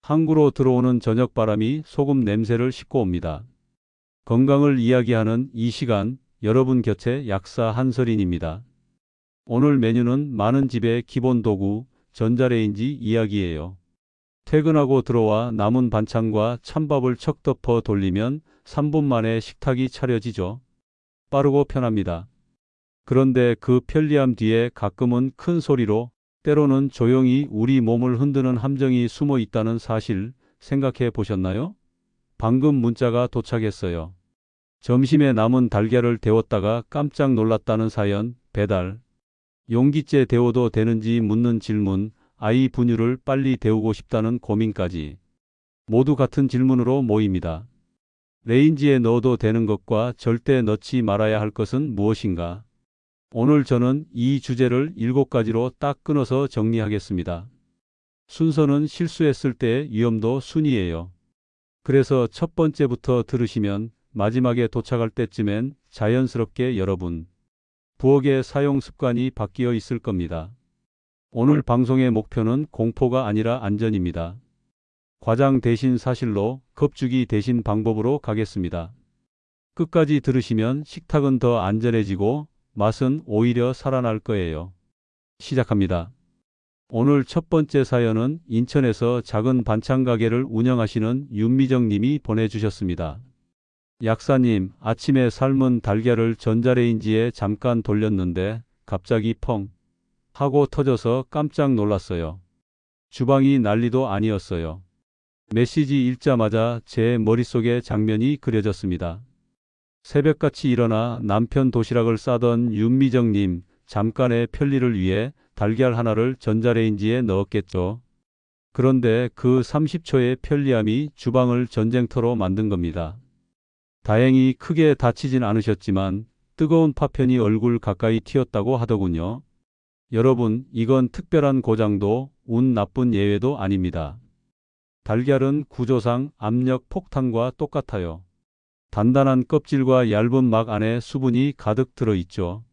항구로 들어오는 저녁바람이 소금 냄새를 싣고 옵니다. 건강을 이야기하는 이 시간, 여러분 곁에 약사 한설인입니다. 오늘 메뉴는 많은 집의 기본 도구, 전자레인지 이야기예요. 퇴근하고 들어와 남은 반찬과 찬밥을 척 덮어 돌리면 3분 만에 식탁이 차려지죠. 빠르고 편합니다. 그런데 그 편리함 뒤에 가끔은 큰 소리로, 때로는 조용히 우리 몸을 흔드는 함정이 숨어 있다는 사실 생각해 보셨나요? 방금 문자가 도착했어요. 점심에 남은 달걀을 데웠다가 깜짝 놀랐다는 사연, 배달. 용기째 데워도 되는지 묻는 질문, 아이 분유를 빨리 데우고 싶다는 고민까지. 모두 같은 질문으로 모입니다. 레인지에 넣어도 되는 것과 절대 넣지 말아야 할 것은 무엇인가? 오늘 저는 이 주제를 7가지로 딱 끊어서 정리하겠습니다. 순서는 실수했을 때의 위험도 순이에요. 그래서 첫 번째부터 들으시면 마지막에 도착할 때쯤엔 자연스럽게 여러분 부엌의 사용 습관이 바뀌어 있을 겁니다. 오늘 방송의 목표는 공포가 아니라 안전입니다. 과장 대신 사실로, 겁주기 대신 방법으로 가겠습니다. 끝까지 들으시면 식탁은 더 안전해지고 맛은 오히려 살아날 거예요. 시작합니다. 오늘 첫 번째 사연은 인천에서 작은 반찬 가게를 운영하시는 윤미정 님이 보내주셨습니다. 약사님, 아침에 삶은 달걀을 전자레인지에 잠깐 돌렸는데 갑자기 펑 하고 터져서 깜짝 놀랐어요. 주방이 난리도 아니었어요. 메시지 읽자마자 제 머릿속에 장면이 그려졌습니다. 새벽같이 일어나 남편 도시락을 싸던 윤미정님, 잠깐의 편리를 위해 달걀 하나를 전자레인지에 넣었겠죠. 그런데 그 30초의 편리함이 주방을 전쟁터로 만든 겁니다. 다행히 크게 다치진 않으셨지만 뜨거운 파편이 얼굴 가까이 튀었다고 하더군요. 여러분, 이건 특별한 고장도 운 나쁜 예외도 아닙니다. 달걀은 구조상 압력 폭탄과 똑같아요. 단단한 껍질과 얇은 막 안에 수분이 가득 들어있죠.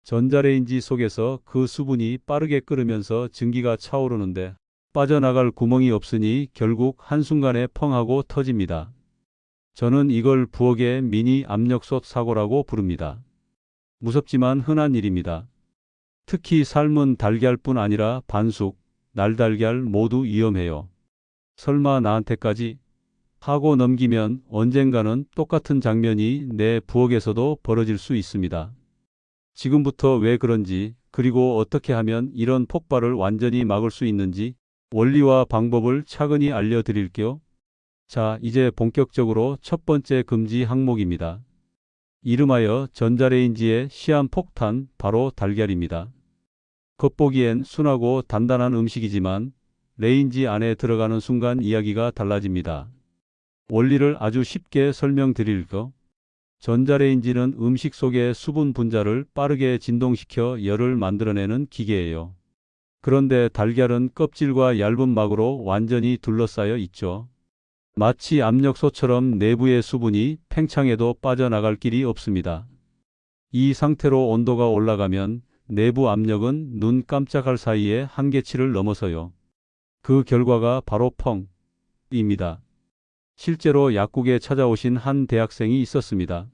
전자레인지 속에서 그 수분이 빠르게 끓으면서 증기가 차오르는데 빠져나갈 구멍이 없으니 결국 한순간에 펑 하고 터집니다. 저는 이걸 부엌의 미니 압력솥 사고라고 부릅니다. 무섭지만 흔한 일입니다. 특히 삶은 달걀뿐 아니라 반숙, 날달걀 모두 위험해요. 설마 나한테까지? 하고 넘기면 언젠가는 똑같은 장면이 내 부엌에서도 벌어질 수 있습니다. 지금부터 왜 그런지, 그리고 어떻게 하면 이런 폭발을 완전히 막을 수 있는지 원리와 방법을 차근히 알려드릴게요. 자, 이제 본격적으로 첫 번째 금지 항목입니다. 이름하여 전자레인지의 시한폭탄, 바로 달걀입니다. 겉보기엔 순하고 단단한 음식이지만 레인지 안에 들어가는 순간 이야기가 달라집니다. 원리를 아주 쉽게 설명드릴게요. 전자레인지는 음식 속의 수분 분자를 빠르게 진동시켜 열을 만들어내는 기계예요. 그런데 달걀은 껍질과 얇은 막으로 완전히 둘러싸여 있죠. 마치 압력솥처럼 내부의 수분이 팽창해도 빠져나갈 길이 없습니다. 이 상태로 온도가 올라가면 내부 압력은 눈 깜짝할 사이에 한계치를 넘어서요. 그 결과가 바로 펑입니다. 실제로 약국에 찾아오신 한 대학생이 있었습니다.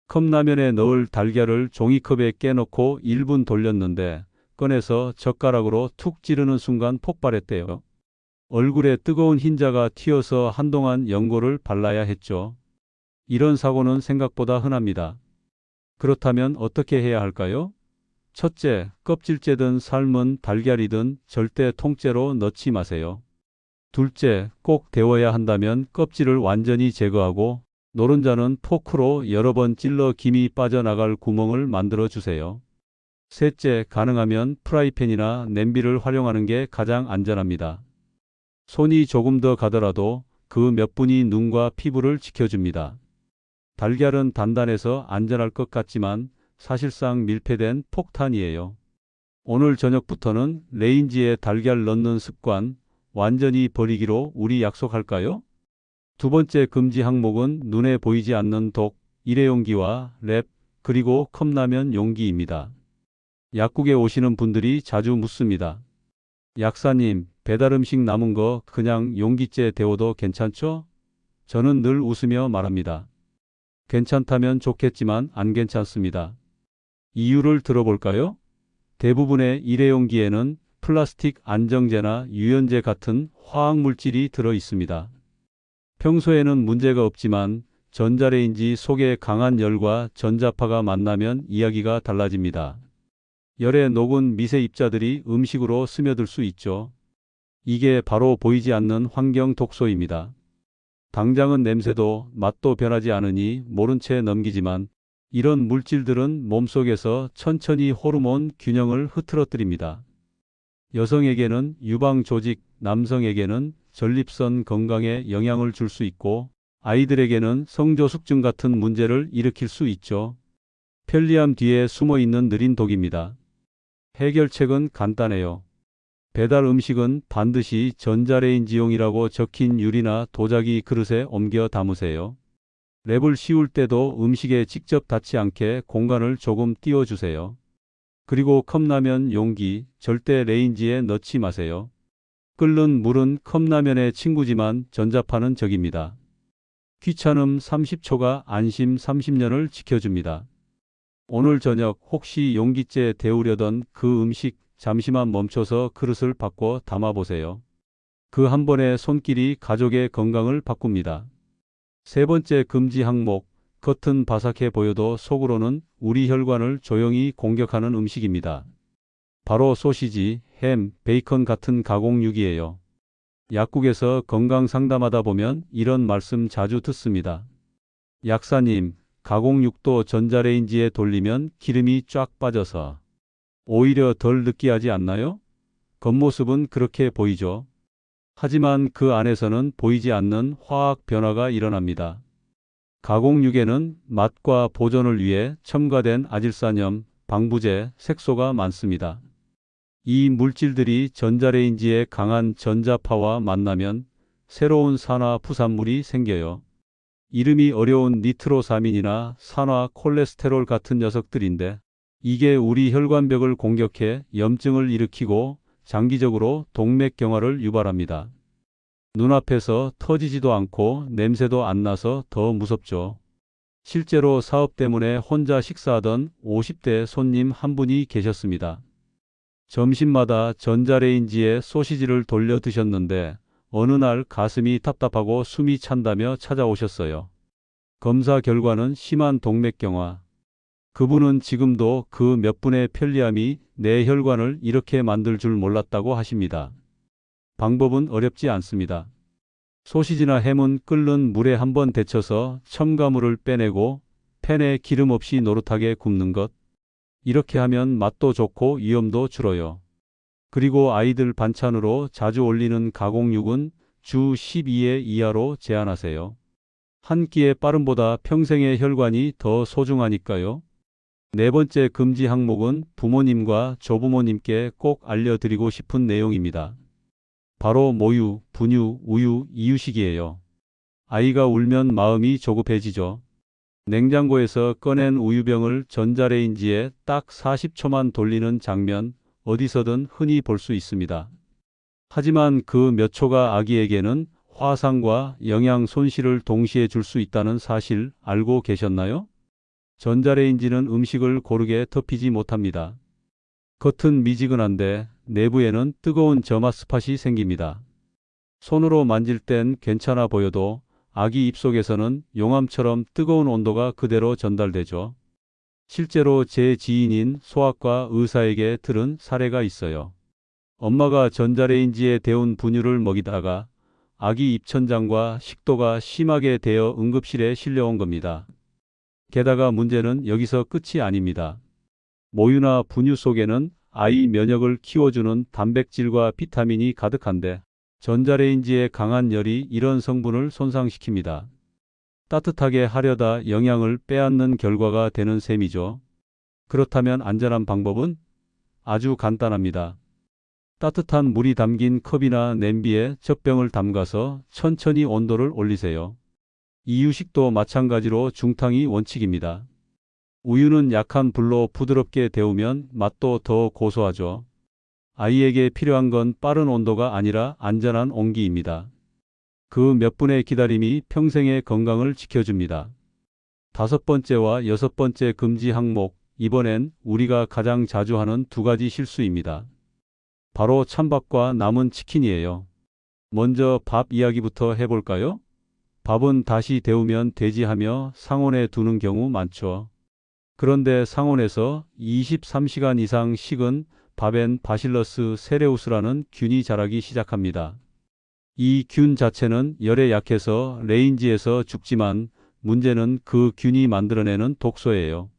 컵라면에 넣을 달걀을 종이컵에 깨놓고 1분 돌렸는데 꺼내서 젓가락으로 툭 찌르는 순간 폭발했대요. 얼굴에 뜨거운 흰자가 튀어서 한동안 연고를 발라야 했죠. 이런 사고는 생각보다 흔합니다. 그렇다면 어떻게 해야 할까요? 첫째, 껍질째든 삶은 달걀이든 절대 통째로 넣지 마세요. 둘째, 꼭 데워야 한다면 껍질을 완전히 제거하고 노른자는 포크로 여러 번 찔러 김이 빠져나갈 구멍을 만들어 주세요. 셋째, 가능하면 프라이팬이나 냄비를 활용하는 게 가장 안전합니다. 손이 조금 더 가더라도 그 몇 분이 눈과 피부를 지켜줍니다. 달걀은 단단해서 안전할 것 같지만 사실상 밀폐된 폭탄이에요. 오늘 저녁부터는 레인지에 달걀 넣는 습관 완전히 버리기로 우리 약속할까요? 두 번째 금지 항목은 눈에 보이지 않는 독, 일회용기와 랩, 그리고 컵라면 용기입니다. 약국에 오시는 분들이 자주 묻습니다. 약사님, 배달 음식 남은 거 그냥 용기째 데워도 괜찮죠? 저는 늘 웃으며 말합니다. 괜찮다면 좋겠지만 안 괜찮습니다. 이유를 들어볼까요? 대부분의 일회용기에는 플라스틱 안정제나 유연제 같은 화학물질이 들어 있습니다. 평소에는 문제가 없지만 전자레인지 속에 강한 열과 전자파가 만나면 이야기가 달라집니다. 열에 녹은 미세 입자들이 음식으로 스며들 수 있죠. 이게 바로 보이지 않는 환경 독소입니다. 당장은 냄새도 맛도 변하지 않으니 모른 채 넘기지만 이런 물질들은 몸속에서 천천히 호르몬 균형을 흐트러뜨립니다. 여성에게는 유방 조직, 남성에게는 전립선 건강에 영향을 줄 수 있고 아이들에게는 성조숙증 같은 문제를 일으킬 수 있죠. 편리함 뒤에 숨어 있는 느린 독입니다. 해결책은 간단해요. 배달 음식은 반드시 전자레인지용이라고 적힌 유리나 도자기 그릇에 옮겨 담으세요. 랩을 씌울 때도 음식에 직접 닿지 않게 공간을 조금 띄워주세요. 그리고 컵라면 용기 절대 레인지에 넣지 마세요. 끓는 물은 컵라면의 친구지만 전자파는 적입니다. 귀찮음 30초가 안심 30년을 지켜줍니다. 오늘 저녁 혹시 용기째 데우려던 그 음식 잠시만 멈춰서 그릇을 바꿔 담아보세요. 그 한 번의 손길이 가족의 건강을 바꿉니다. 세 번째 금지 항목, 겉은 바삭해 보여도 속으로는 우리 혈관을 조용히 공격하는 음식입니다. 바로 소시지, 햄, 베이컨 같은 가공육이에요. 약국에서 건강 상담하다 보면 이런 말씀 자주 듣습니다. 약사님, 가공육도 전자레인지에 돌리면 기름이 쫙 빠져서 오히려 덜 느끼하지 않나요? 겉모습은 그렇게 보이죠. 하지만 그 안에서는 보이지 않는 화학 변화가 일어납니다. 가공육에는 맛과 보존을 위해 첨가된 아질산염, 방부제, 색소가 많습니다. 이 물질들이 전자레인지의 강한 전자파와 만나면 새로운 산화 부산물이 생겨요. 이름이 어려운 니트로사민이나 산화 콜레스테롤 같은 녀석들인데 이게 우리 혈관벽을 공격해 염증을 일으키고 장기적으로 동맥경화를 유발합니다. 눈앞에서 터지지도 않고 냄새도 안 나서 더 무섭죠. 실제로 사업 때문에 혼자 식사하던 50대 손님 한 분이 계셨습니다. 점심마다 전자레인지에 소시지를 돌려 드셨는데 어느 날 가슴이 답답하고 숨이 찬다며 찾아오셨어요. 검사 결과는 심한 동맥경화. 그분은 지금도 그 몇 분의 편리함이 내 혈관을 이렇게 만들 줄 몰랐다고 하십니다. 방법은 어렵지 않습니다. 소시지나 햄은 끓는 물에 한번 데쳐서 첨가물을 빼내고 팬에 기름 없이 노릇하게 굽는 것. 이렇게 하면 맛도 좋고 위험도 줄어요. 그리고 아이들 반찬으로 자주 올리는 가공육은 주 12회 이하로 제한하세요. 한 끼의 빠름보다 평생의 혈관이 더 소중하니까요. 네 번째 금지 항목은 부모님과 조부모님께 꼭 알려드리고 싶은 내용입니다. 바로 모유, 분유, 우유, 이유식이에요. 아이가 울면 마음이 조급해지죠. 냉장고에서 꺼낸 우유병을 전자레인지에 딱 40초만 돌리는 장면 어디서든 흔히 볼 수 있습니다. 하지만 그 몇 초가 아기에게는 화상과 영양 손실을 동시에 줄 수 있다는 사실 알고 계셨나요? 전자레인지는 음식을 고르게 덮이지 못합니다. 겉은 미지근한데 내부에는 뜨거운 점화 스팟이 생깁니다. 손으로 만질 땐 괜찮아 보여도 아기 입속에서는 용암처럼 뜨거운 온도가 그대로 전달되죠. 실제로 제 지인인 소아과 의사에게 들은 사례가 있어요. 엄마가 전자레인지에 데운 분유를 먹이다가 아기 입천장과 식도가 심하게 데어 응급실에 실려온 겁니다. 게다가 문제는 여기서 끝이 아닙니다. 모유나 분유 속에는 아이 면역을 키워주는 단백질과 비타민이 가득한데 전자레인지의 강한 열이 이런 성분을 손상시킵니다. 따뜻하게 하려다 영양을 빼앗는 결과가 되는 셈이죠. 그렇다면 안전한 방법은 아주 간단합니다. 따뜻한 물이 담긴 컵이나 냄비에 젖병을 담가서 천천히 온도를 올리세요. 이유식도 마찬가지로 중탕이 원칙입니다. 우유는 약한 불로 부드럽게 데우면 맛도 더 고소하죠. 아이에게 필요한 건 빠른 온도가 아니라 안전한 온기입니다. 그 몇 분의 기다림이 평생의 건강을 지켜줍니다. 다섯 번째와 여섯 번째 금지 항목, 이번엔 우리가 가장 자주 하는 두 가지 실수입니다. 바로 찬밥과 남은 치킨이에요. 먼저 밥 이야기부터 해볼까요? 밥은 다시 데우면 되지 하며 상온에 두는 경우 많죠. 그런데 상온에서 23시간 이상 식은 밥엔 바실러스 세레우스라는 균이 자라기 시작합니다. 이 균 자체는 열에 약해서 레인지에서 죽지만 문제는 그 균이 만들어내는 독소예요.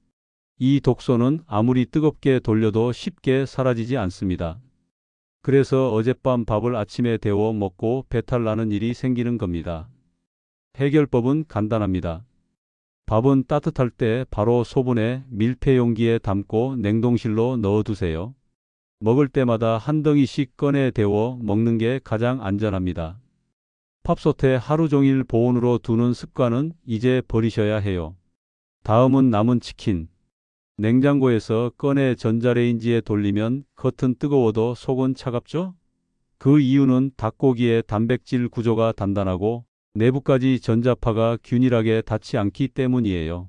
이 독소는 아무리 뜨겁게 돌려도 쉽게 사라지지 않습니다. 그래서 어젯밤 밥을 아침에 데워 먹고 배탈 나는 일이 생기는 겁니다. 해결법은 간단합니다. 밥은 따뜻할 때 바로 소분해 밀폐 용기에 담고 냉동실로 넣어두세요. 먹을 때마다 한 덩이씩 꺼내 데워 먹는 게 가장 안전합니다. 팝솥에 하루 종일 보온으로 두는 습관은 이제 버리셔야 해요. 다음은 남은 치킨. 냉장고에서 꺼내 전자레인지에 돌리면 겉은 뜨거워도 속은 차갑죠? 그 이유는 닭고기의 단백질 구조가 단단하고 내부까지 전자파가 균일하게 닿지 않기 때문이에요.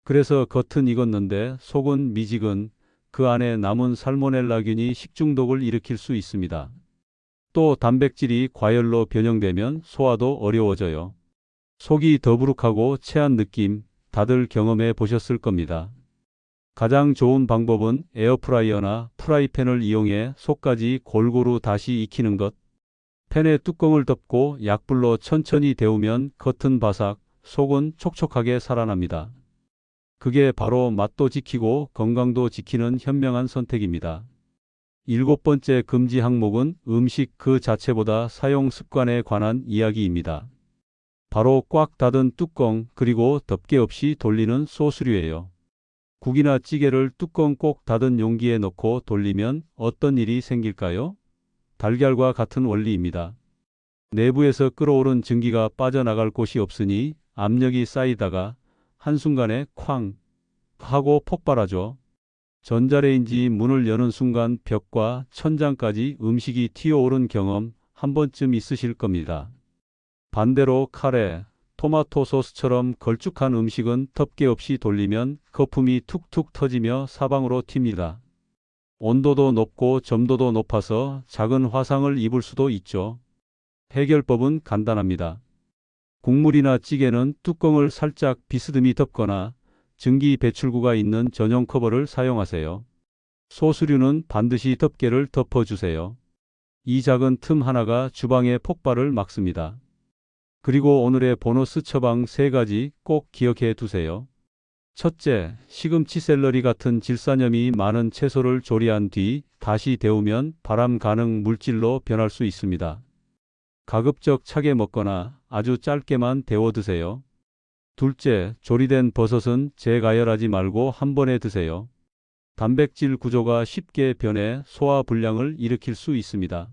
그래서 겉은 익었는데 속은 미지근, 그 안에 남은 살모넬라균이 식중독을 일으킬 수 있습니다. 또 단백질이 과열로 변형되면 소화도 어려워져요. 속이 더부룩하고 체한 느낌, 다들 경험해 보셨을 겁니다. 가장 좋은 방법은 에어프라이어나 프라이팬을 이용해 속까지 골고루 다시 익히는 것. 팬에 뚜껑을 덮고 약불로 천천히 데우면 겉은 바삭, 속은 촉촉하게 살아납니다. 그게 바로 맛도 지키고 건강도 지키는 현명한 선택입니다. 일곱 번째 금지 항목은 음식 그 자체보다 사용 습관에 관한 이야기입니다. 바로 꽉 닫은 뚜껑 그리고 덮개 없이 돌리는 소스류예요. 국이나 찌개를 뚜껑 꼭 닫은 용기에 넣고 돌리면 어떤 일이 생길까요? 달걀과 같은 원리입니다. 내부에서 끓어오른 증기가 빠져나갈 곳이 없으니 압력이 쌓이다가 한순간에 쾅 하고 폭발하죠. 전자레인지 문을 여는 순간 벽과 천장까지 음식이 튀어오른 경험 한 번쯤 있으실 겁니다. 반대로 카레, 토마토 소스처럼 걸쭉한 음식은 덮개 없이 돌리면 거품이 툭툭 터지며 사방으로 튑니다. 온도도 높고 점도도 높아서 작은 화상을 입을 수도 있죠. 해결법은 간단합니다. 국물이나 찌개는 뚜껑을 살짝 비스듬히 덮거나 증기 배출구가 있는 전용 커버를 사용하세요. 소스류는 반드시 덮개를 덮어주세요. 이 작은 틈 하나가 주방의 폭발을 막습니다. 그리고 오늘의 보너스 처방 3가지 꼭 기억해 두세요. 첫째, 시금치 샐러리 같은 질산염이 많은 채소를 조리한 뒤 다시 데우면 발암 가능 물질로 변할 수 있습니다. 가급적 차게 먹거나 아주 짧게만 데워 드세요. 둘째, 조리된 버섯은 재가열하지 말고 한 번에 드세요. 단백질 구조가 쉽게 변해 소화 불량을 일으킬 수 있습니다.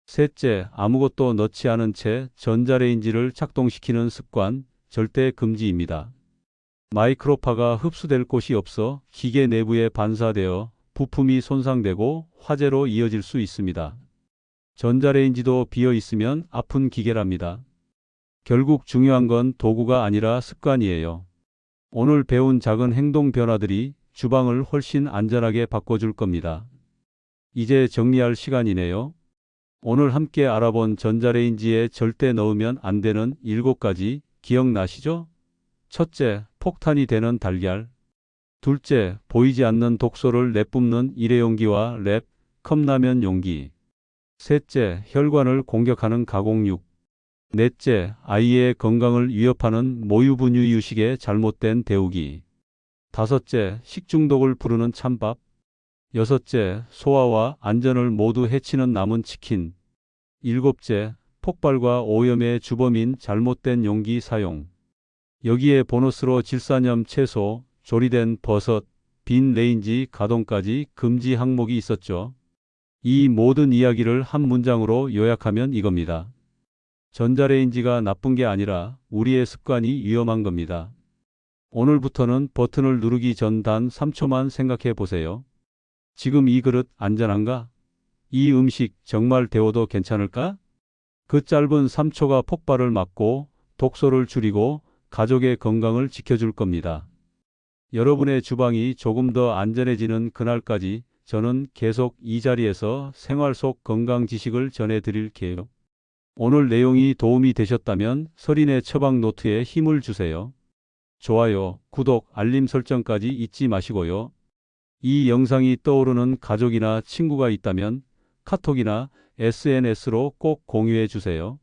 셋째, 아무것도 넣지 않은 채 전자레인지를 작동시키는 습관 절대 금지입니다. 마이크로파가 흡수될 곳이 없어 기계 내부에 반사되어 부품이 손상되고 화재로 이어질 수 있습니다. 전자레인지도 비어 있으면 아픈 기계랍니다. 결국 중요한 건 도구가 아니라 습관이에요. 오늘 배운 작은 행동 변화들이 주방을 훨씬 안전하게 바꿔줄 겁니다. 이제 정리할 시간이네요. 오늘 함께 알아본 전자레인지에 절대 넣으면 안 되는 7가지 기억나시죠? 첫째, 폭탄이 되는 달걀. 둘째, 보이지 않는 독소를 내뿜는 일회용기와 랩, 컵라면 용기. 셋째, 혈관을 공격하는 가공육. 넷째, 아이의 건강을 위협하는 모유분유 유식의 잘못된 데우기. 다섯째, 식중독을 부르는 찬밥. 여섯째, 소화와 안전을 모두 해치는 남은 치킨. 일곱째, 폭발과 오염의 주범인 잘못된 용기 사용. 여기에 보너스로 질산염 채소, 조리된 버섯, 빈 레인지 가동까지 금지 항목이 있었죠. 이 모든 이야기를 한 문장으로 요약하면 이겁니다. 전자레인지가 나쁜 게 아니라 우리의 습관이 위험한 겁니다. 오늘부터는 버튼을 누르기 전 단 3초만 생각해 보세요. 지금 이 그릇 안전한가? 이 음식 정말 데워도 괜찮을까? 그 짧은 3초가 폭발을 막고 독소를 줄이고 가족의 건강을 지켜줄 겁니다. 여러분의 주방이 조금 더 안전해지는 그날까지 저는 계속 이 자리에서 생활 속 건강 지식을 전해드릴게요. 오늘 내용이 도움이 되셨다면 서린의 처방 노트에 힘을 주세요. 좋아요, 구독, 알림 설정까지 잊지 마시고요. 이 영상이 떠오르는 가족이나 친구가 있다면 카톡이나 SNS로 꼭 공유해 주세요.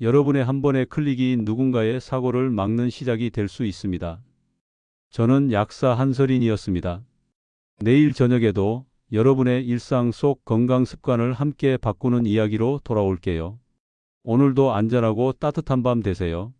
여러분의 한 번의 클릭이 누군가의 사고를 막는 시작이 될 수 있습니다. 저는 약사 한서린이었습니다. 내일 저녁에도 여러분의 일상 속 건강 습관을 함께 바꾸는 이야기로 돌아올게요. 오늘도 안전하고 따뜻한 밤 되세요.